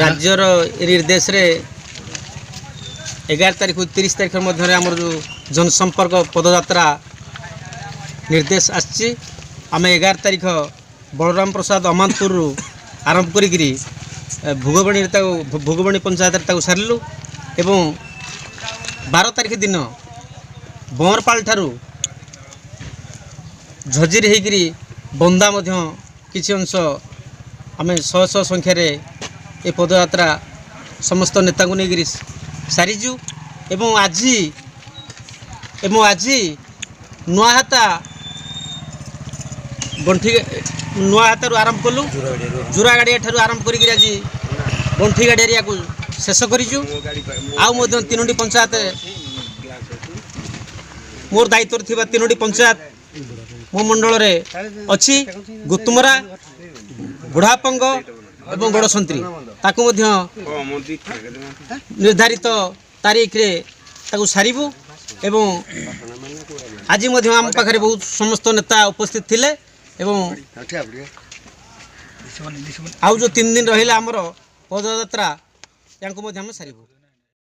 राज्यर निर्देश रे 11 तारीख 30 तारीख मध्य आम जो जनसंपर्क पदयात्रा निर्देश आसी आम 11 तारीख बलराम प्रसाद अमानपुर आरंभ करी भोगबणी पंचायत सारू एवं 12 तारीख दिन बंरपाल ठारू झजिर होकरी बंदा किसी अंश आम शह शह संख्यार ये पदयात्रा समस्त नेता को लेकर सारीजु एवं आज नुआहाता गंठी नुआहाता आरंभ कलु जुरा गाड़िया ठारू आरंभ करी आज गंठी गाड़िया को शेष करूँ आउ तीनोटी पंचायत मोर दायित्व थी तीनोटी पंचायत मो मंडल रे अच्छी गुतुमरा बुढ़ापंग एवं गड़संत्री ताकू निर्धारित तारीख रे ताकू सारिबु एवं आज आम पाखे बहुत समस्त नेता उपस्थित थिले एवं आउ जो 3 दिन रहिला हमर पदयात्रा यांको सारिबु।